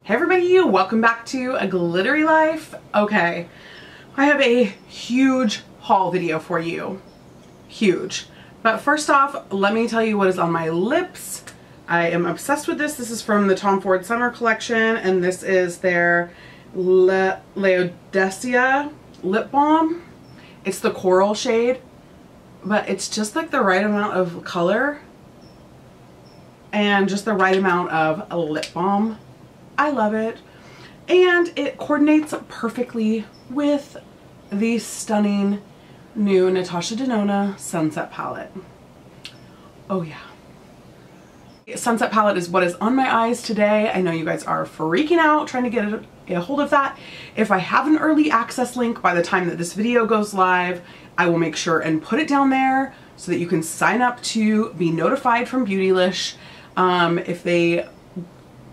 Hey everybody, welcome back to A Glittery Life. Okay, I have a huge haul video for you. Huge. But first off, let me tell you what is on my lips. I am obsessed with this. This is from the Tom Ford Summer Collection, and this is their Laodicea lip balm. It's the coral shade, but it's just like the right amount of color and just the right amount of lip balm. I love it, and it coordinates perfectly with the stunning new Natasha Denona Sunset palette. Oh yeah. Sunset palette is what is on my eyes today. I know you guys are freaking out trying to get a hold of that. If I have an early access link by the time that this video goes live, I will make sure and put it down there so that you can sign up to be notified from BEAUTYLISH if they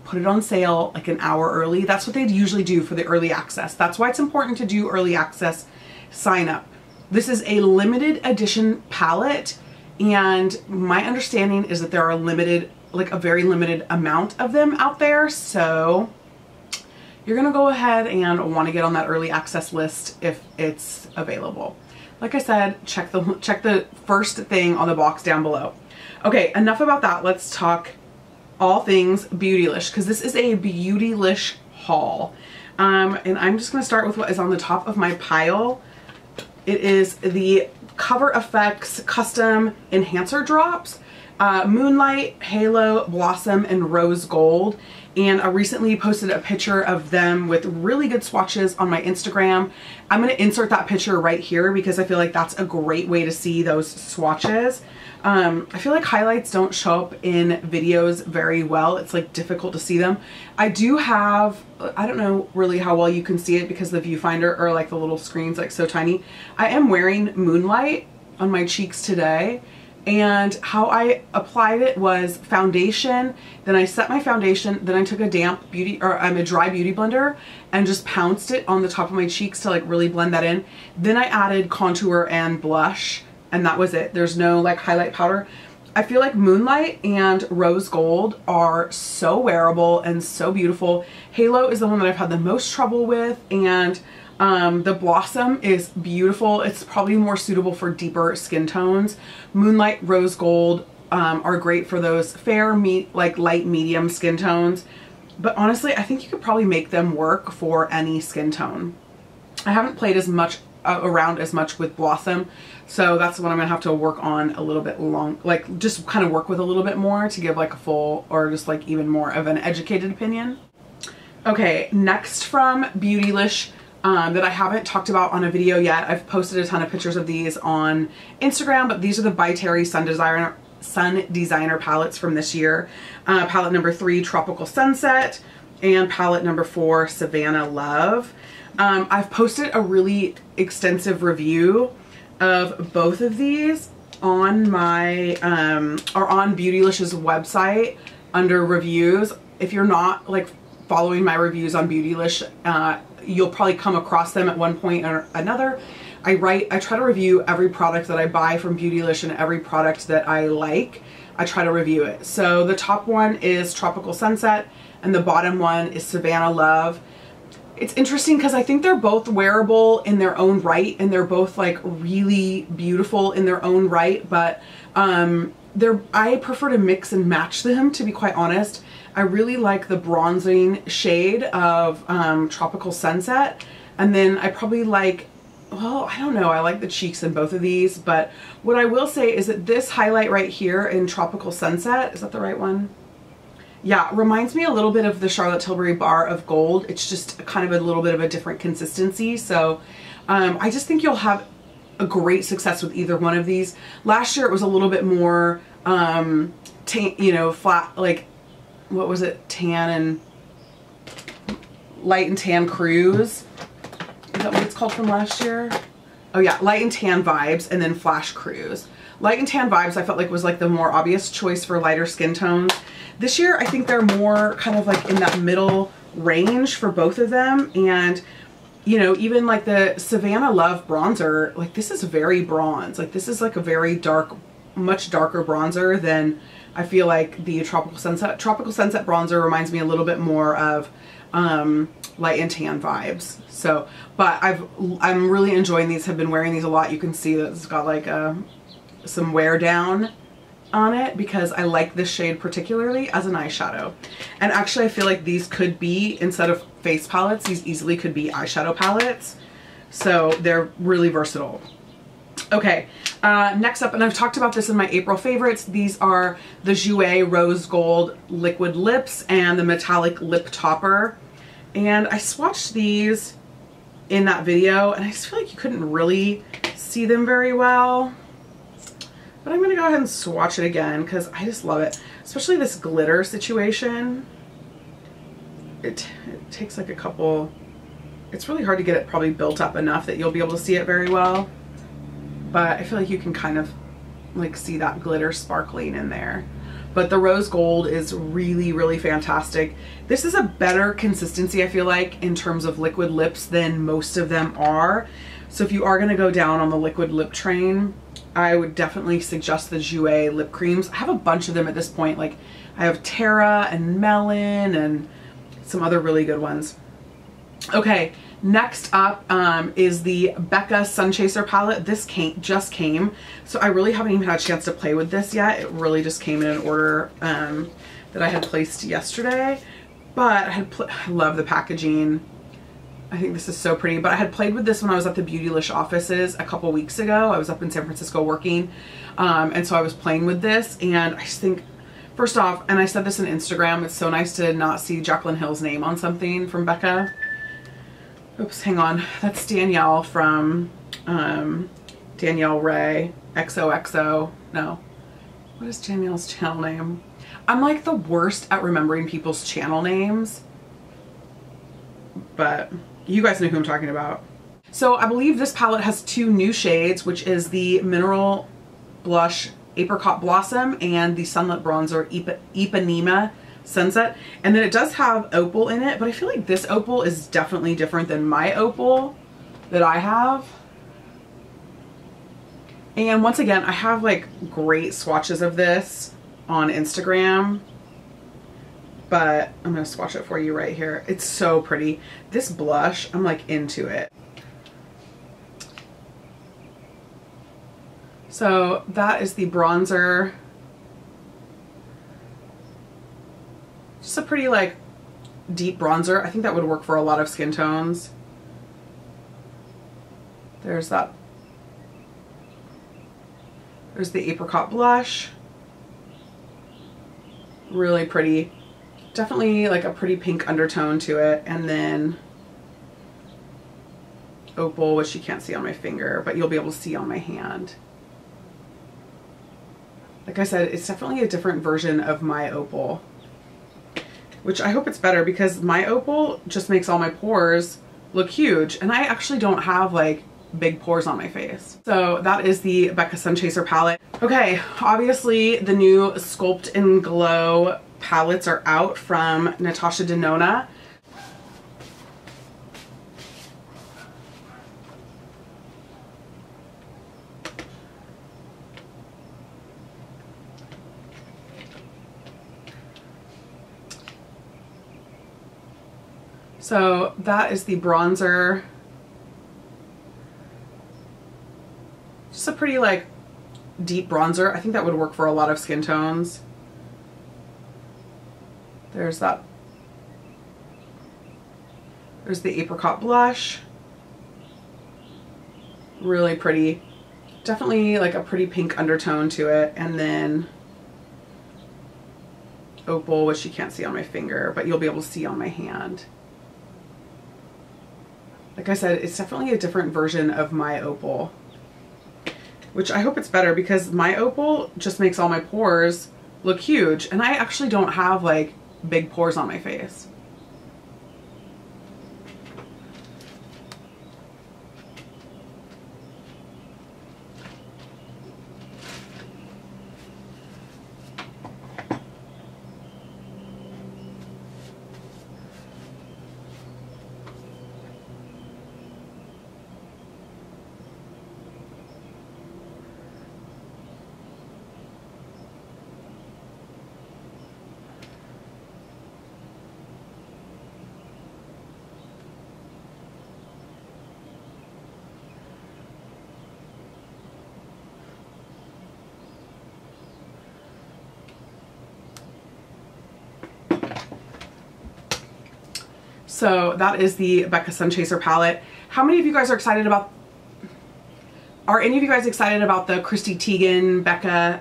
put it on sale like an hour early. That's what they'd usually do for the early access. That's why it's important to do early access sign up. This is a limited edition palette, and my understanding is that there are limited, like a very limited amount of them out there. So you're gonna go ahead and want to get on that early access list if it's available. Like I said, check the first thing on the box down below. Okay, enough about that. Let's talk all things BEAUTYLISH, because this is a BEAUTYLISH haul. And I'm just going to start with what is on the top of my pile. It is the Cover FX Custom Enhancer Drops, Moonlight, Halo, Blossom, and Rose Gold. And I recently posted a picture of them with really good swatches on my Instagram. I'm going to insert that picture right here because I feel like that's a great way to see those swatches. I feel like highlights don't show up in videos very well. It's like difficult to see them. I do have, I don't know really how well you can see it because the viewfinder or like the little screen's like so tiny. I am wearing Moonlight on my cheeks today, and how I applied it was foundation. Then I set my foundation, then I took a a dry beauty blender and just pounced it on the top of my cheeks to like really blend that in. Then I added contour and blush, and that was it. There's no like highlight powder. I feel like Moonlight and Rose Gold are so wearable and so beautiful. Halo is the one that I've had the most trouble with, and the Blossom is beautiful. It's probably more suitable for deeper skin tones. Moonlight, Rose Gold are great for those fair, like light medium skin tones. But honestly, I think you could probably make them work for any skin tone. I haven't played as much around as much with Blossom, so that's what I'm gonna have to work on a little bit like just kind of work with a little bit more to give like a full or just like even more of an educated opinion. Okay, next from BEAUTYLISH that I haven't talked about on a video yet. I've posted a ton of pictures of these on Instagram, but these are the ByTerry Sun Designer palettes from this year. Palette number 3, Tropical Sunset, and palette number 4, Savannah Love. I've posted a really extensive review of both of these on my or on BEAUTYLISH's website under reviews. If you're not like following my reviews on BEAUTYLISH, you'll probably come across them at one point or another. I try to review every product that I buy from BEAUTYLISH, and every product that I like, I try to review it. So the top one is Tropical Sunset, and the bottom one is Savannah Love. It's interesting because I think they're both wearable in their own right, and they're both like really beautiful in their own right, but I prefer to mix and match them, to be quite honest. I really like the bronzing shade of Tropical Sunset, and then I probably like, well, I don't know, I like the cheeks in both of these. But what I will say is that this highlight right here in Tropical Sunset, is that the right one? Yeah, reminds me a little bit of the Charlotte Tilbury Bar of Gold. It's just kind of a little bit of a different consistency. So I just think you'll have a great success with either one of these. Last year it was a little bit more, you know, flat, like, what was it? Tan and Light and Tan Cruise. Is that what it's called from last year? Oh yeah, Light and Tan Vibes, and then Flash Cruise. Light and Tan Vibes I felt like was like the more obvious choice for lighter skin tones. This year I think they're more kind of like in that middle range for both of them. And you know, even like the Savannah Love bronzer, like this is very bronze. Like this is like a very dark, much darker bronzer than I feel like the Tropical Sunset. Tropical Sunset bronzer reminds me a little bit more of light and tan vibes. So, but I'm really enjoying these. Have been wearing these a lot. You can see that it's got like some wear down on it because I like this shade particularly as an eyeshadow. And actually I feel like these could be, instead of face palettes, these easily could be eyeshadow palettes. So they're really versatile. Okay, next up, and I've talked about this in my April favorites, these are the Jouer Rose Gold Liquid Lips and the Metallic Lip Topper. And I swatched these in that video and I just feel like you couldn't really see them very well. But I'm going to go ahead and swatch it again because I just love it. Especially this glitter situation. It takes like a couple... It's really hard to get it probably built up enough that you'll be able to see it very well. But I feel like you can kind of like see that glitter sparkling in there. But the rose gold is really, really fantastic. This is a better consistency, I feel like, in terms of liquid lips than most of them are. So if you are going to go down on the liquid lip train, I would definitely suggest the Jouer lip creams. I have a bunch of them at this point. Like I have Terra and Melon and some other really good ones. Okay, next up is the Becca Sun Chaser palette. This just came, so I really haven't even had a chance to play with this yet. It really just came in an order that I had placed yesterday, but I love the packaging. I think this is so pretty, but I had played with this when I was at the BEAUTYLISH offices a couple weeks ago. I was up in San Francisco working, and so I was playing with this, and I just think, first off, and I said this on Instagram, it's so nice to not see Jaclyn Hill's name on something from Becca. Oops, hang on. That's Danielle from Danielle Ray, XOXO. No. What is Danielle's channel name? I'm like the worst at remembering people's channel names, but you guys know who I'm talking about. So I believe this palette has two new shades, which is the Mineral Blush Apricot Blossom and the Sunlit Bronzer Ipanema Sunset. And then it does have opal in it, but I feel like this opal is definitely different than my opal that I have. And once again, I have like great swatches of this on Instagram, but I'm going to swatch it for you right here. It's so pretty. This blush, I'm like into it. So that is the bronzer. Just a pretty like deep bronzer. I think that would work for a lot of skin tones. There's that. There's the apricot blush. Really pretty. Definitely like a pretty pink undertone to it. And then opal, which you can't see on my finger, but you'll be able to see on my hand. Like I said, it's definitely a different version of my opal, which I hope it's better because my opal just makes all my pores look huge. And I actually don't have like big pores on my face. So that is the Becca Sun Chaser palette. Okay, obviously the new Sculpt and Glow palettes are out from Natasha Denona. So that is the bronzer. Just a pretty like deep bronzer. I think that would work for a lot of skin tones. There's that. There's the apricot blush. Really pretty. Definitely like a pretty pink undertone to it. And then opal, which you can't see on my finger, but you'll be able to see on my hand. Like I said, it's definitely a different version of my opal, which I hope it's better because my opal just makes all my pores look huge. And I actually don't have like big pores on my face. So that is the Becca Sun Chaser palette. How many of you guys are excited about, are any of you guys excited about the Christy Teigen Becca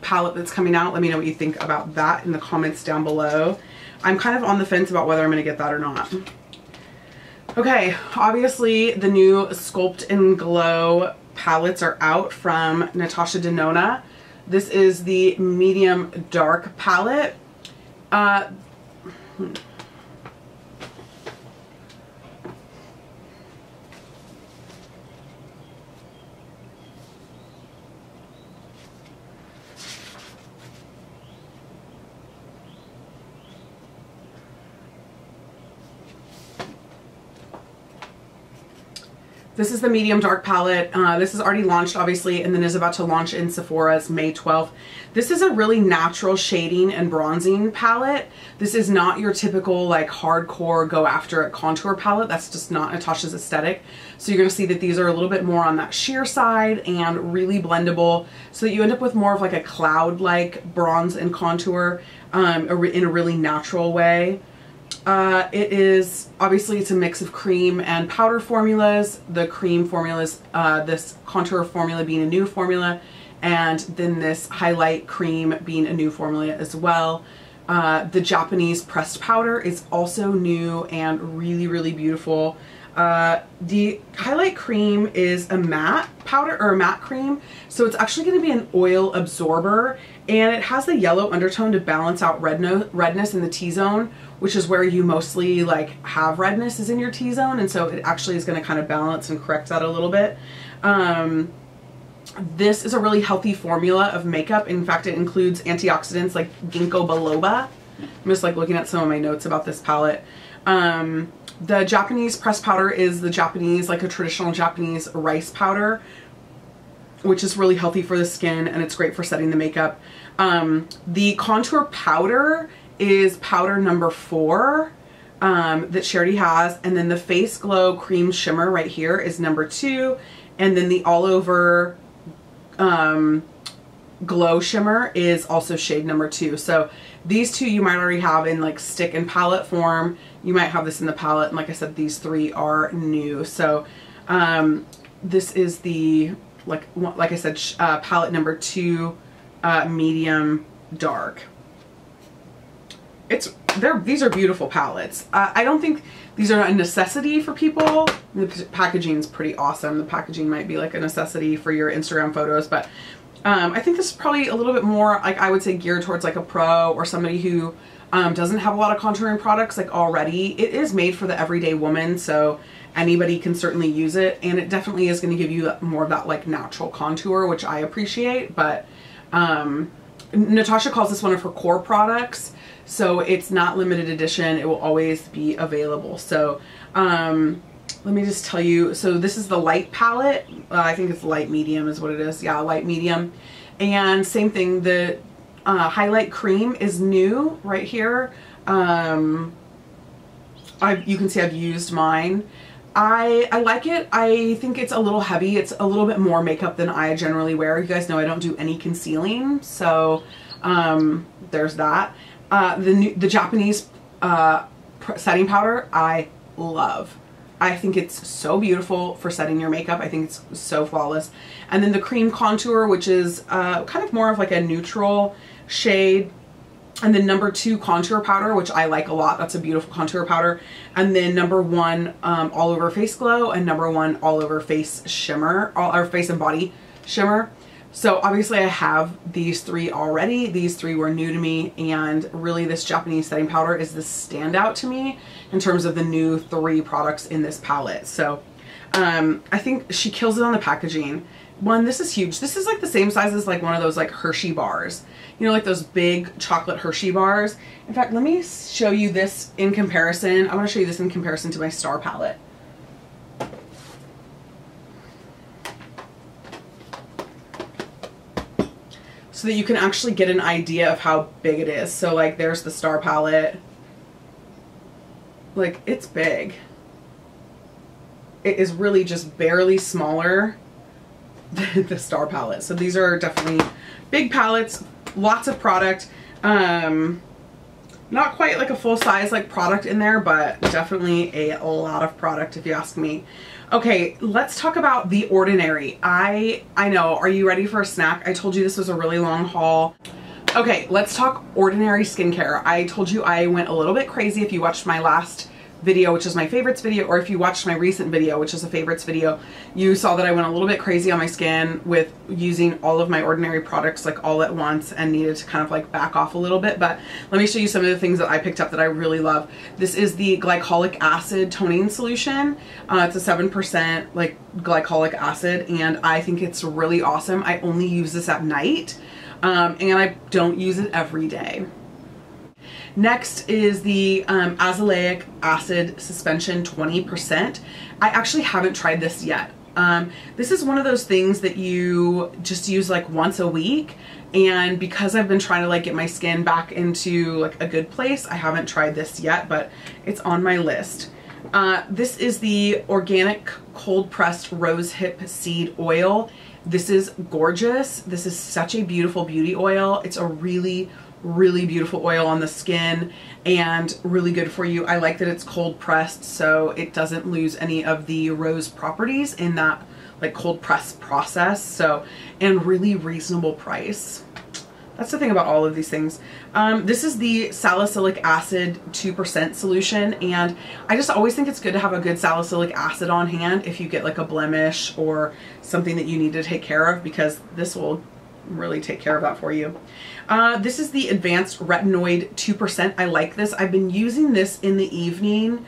palette that's coming out? Let me know what you think about that in the comments down below. I'm kind of on the fence about whether I'm going to get that or not. Okay, obviously the new Sculpt and Glow palettes are out from Natasha Denona. This is the medium dark palette. This is the medium dark palette. This is already launched obviously and then is about to launch in Sephora's May 12th. This is a really natural shading and bronzing palette. This is not your typical like hardcore go after it contour palette. That's just not Natasha's aesthetic. So you're going to see that these are a little bit more on that sheer side and really blendable so that you end up with more of like a cloud-like bronze and contour in a really natural way. It is, obviously it's a mix of cream and powder formulas. The cream formulas, this contour formula being a new formula, and then this highlight cream being a new formula as well. The Japanese pressed powder is also new and really beautiful. The highlight cream is a matte powder or a matte cream, so it's actually going to be an oil absorber, and it has the yellow undertone to balance out redness in the T-zone, which is where you mostly like have redness is in your T-zone, and so it actually is going to kind of balance and correct that a little bit. This is a really healthy formula of makeup. In fact, it includes antioxidants like ginkgo biloba. I'm just like looking at some of my notes about this palette. The Japanese pressed powder is the Japanese, like a traditional Japanese rice powder, which is really healthy for the skin and it's great for setting the makeup. The contour powder is powder number 4 that Charity has, and then the Face Glow Cream Shimmer right here is number 2, and then the All Over Glow Shimmer is also shade number 2. So these two you might already have in like stick and palette form. You might have this in the palette, and like I said, these 3 are new. So this is the like I said palette number 2, medium dark. These are beautiful palettes. I don't think these are a necessity for people. The packaging is pretty awesome. The packaging might be like a necessity for your Instagram photos, but I think this is probably a little bit more, like I would say, geared towards like a pro or somebody who doesn't have a lot of contouring products like already. It is made for the everyday woman, so anybody can certainly use it, and it definitely is going to give you more of that like natural contour, which I appreciate. But Natasha calls this one of her core products, so it's not limited edition. It will always be available. So let me just tell you, so this is the light palette. I think it's light medium is what it is. Yeah, light medium. And same thing, the highlight cream is new right here. You can see I've used mine. I like it. I think it's a little heavy. It's a little bit more makeup than I generally wear. You guys know I don't do any concealing, so there's that. The Japanese setting powder I love. I think it's so beautiful for setting your makeup. I think it's so flawless. And then the cream contour, which is kind of more of like a neutral shade. And then number 2 contour powder, which I like a lot. That's a beautiful contour powder. And then number 1 all over face glow, and number 1 all over face shimmer, or face and body shimmer. So obviously I have these 3 already. These 3 were new to me, and really this Japanese setting powder is the standout to me in terms of the new 3 products in this palette. So I think she kills it on the packaging. One, this is huge. This is like the same size as like one of those like Hershey bars. You know, like those big chocolate Hershey bars. In fact, let me show you this in comparison. I want to show you this in comparison to my Star palette. So that you can actually get an idea of how big it is. So like there's the Star palette. Like it's big. It is really just barely smaller than the Star palette. So these are definitely big palettes, lots of product. Not quite like a full size like product in there, but definitely a lot of product if you ask me. Okay, let's talk about The Ordinary. I know, are you ready for a snack? I told you this was a really long haul. Okay, let's talk Ordinary skincare. I told you I went a little bit crazy. If you watched my last video, which is my favorites video, or if you watched my recent video, which is a favorites video, you saw that I went a little bit crazy on my skin with using all of my Ordinary products like all at once and needed to kind of like back off a little bit. But let me show you some of the things that I picked up that I really love. This is the glycolic acid toning solution. It's a 7% like glycolic acid, and I think it's really awesome. I only use this at night, and I don't use it every day. Next is the azelaic acid suspension 20%. I actually haven't tried this yet. This is one of those things that you just use like once a week, and because I've been trying to like get my skin back into like a good place, I haven't tried this yet, but it's on my list. This is the organic cold pressed rose hip seed oil. This is gorgeous. This is such a beautiful beauty oil. It's a really beautiful oil on the skin and really good for you. I like that it's cold pressed, so it doesn't lose any of the rose properties in that like cold press process. So, and really reasonable price. That's the thing about all of these things. This is the salicylic acid 2% solution, and I just always think it's good to have a good salicylic acid on hand if you get like a blemish or something that you need to take care of, because this will really take care of that for you. This is the advanced retinoid 2%. I like this. I've been using this in the evening.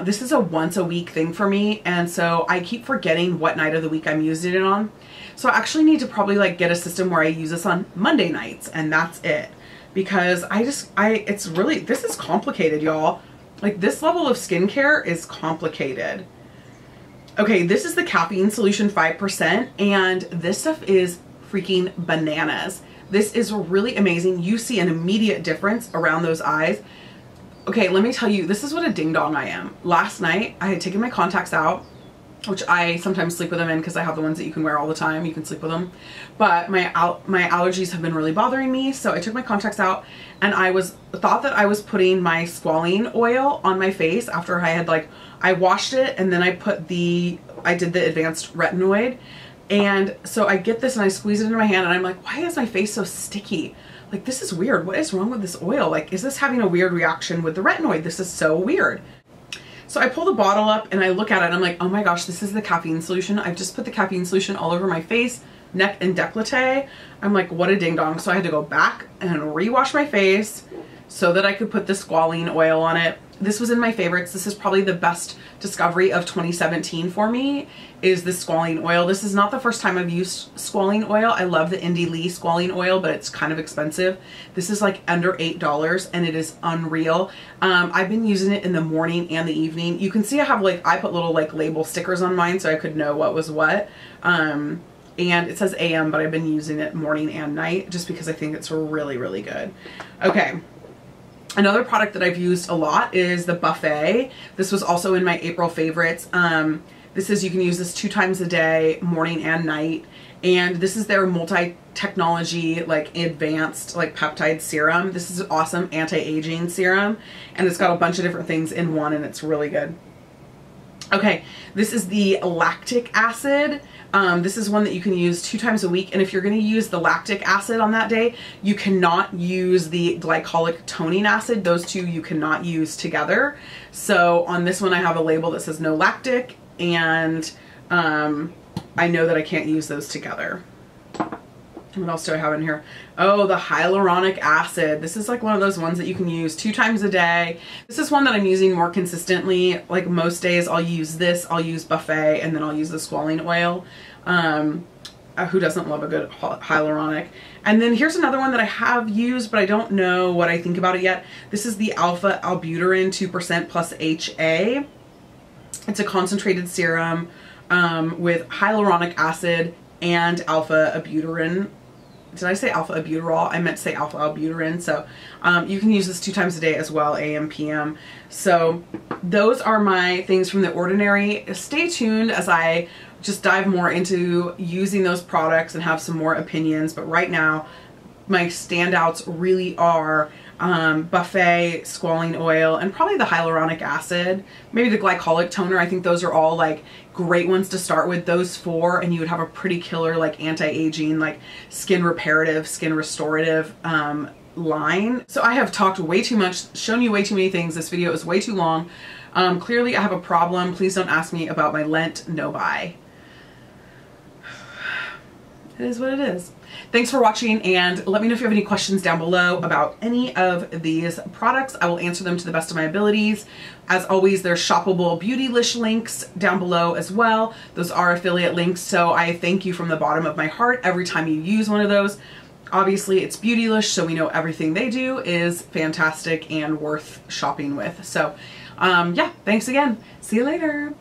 This is a once a week thing for me, and so I keep forgetting what night of the week I'm using it on. So I actually need to probably like get a system where I use this on Monday nights, and that's it. Because it's really, this is complicated, y'all. Like, this level of skincare is complicated. Okay, this is the caffeine solution 5%, and this stuff is freaking bananas. This is really amazing. You see an immediate difference around those eyes. Okay, let me tell you, this is what a ding dong I am. Last night, I had taken my contacts out, which I sometimes sleep with them in because I have the ones that you can wear all the time. You can sleep with them. But my allergies have been really bothering me, so I took my contacts out, and I thought that I was putting my squalene oil on my face after I had I washed it, and then I did the advanced retinoid. And so I get this and I squeeze it into my hand, and I'm like, why is my face so sticky? Like, this is weird. What is wrong with this oil? Like, is this having a weird reaction with the retinoid? This is so weird. So I pull the bottle up and I look at it and I'm like, oh my gosh, this is the caffeine solution. I've just put the caffeine solution all over my face, neck, and décolleté. I'm like, what a ding dong. So I had to go back and rewash my face so that I could put the squalene oil on it. This was in my favorites. This is probably the best discovery of 2017 for me, is this squalene oil. This is not the first time I've used squalene oil. I love the Indie Lee squalene oil, but it's kind of expensive. This is like under $8 and it is unreal. I've been using it in the morning and the evening. You can see I have I put little label stickers on mine so I could know what was what. And it says AM, but I've been using it morning and night just because I think it's really, really good. Okay. Another product that I've used a lot is the Buffet. This was also in my April favorites. This is, you can use this 2 times a day, morning and night. And this is their multi-technology, advanced, peptide serum. This is an awesome anti-aging serum. And it's got a bunch of different things in one, and it's really good. Okay, this is the lactic acid. This is one that you can use 2 times a week, and if you're going to use the lactic acid on that day, you cannot use the glycolic toning acid. Those two you cannot use together. So on this one I have a label that says no lactic, and I know that I can't use those together. What else do I have in here? Oh, the hyaluronic acid. This is one of those ones that you can use 2 times a day. This is one that I'm using more consistently. Most days I'll use this, I'll use Buffet, and then I'll use the squalene oil. Who doesn't love a good hyaluronic? And then here's another one that I have used, but I don't know what I think about it yet. This is the alpha albuterol 2% plus HA. It's a concentrated serum with hyaluronic acid and alpha albuterol. Did I say alpha albuterol? I meant to say alpha albuterol. So you can use this 2 times a day as well, AM, PM. So those are my things from The Ordinary. Stay tuned as I just dive more into using those products and have some more opinions. But right now, my standouts really are buffet squalene oil, and probably the hyaluronic acid, maybe the glycolic toner. I think those are all like great ones to start with, those 4, and you would have a pretty killer like anti-aging, like skin reparative, skin restorative line. So I have talked way too much, shown you way too many things. This video is way too long. Clearly I have a problem. Please don't ask me about my Lent no buy. It is what it is. Thanks for watching, and let me know if you have any questions down below about any of these products. I will answer them to the best of my abilities. As always, there's shoppable BEAUTYLISH links down below as well. Those are affiliate links, so I thank you from the bottom of my heart every time you use one of those. Obviously, it's BEAUTYLISH, so we know everything they do is fantastic and worth shopping with. So, yeah, thanks again. See you later.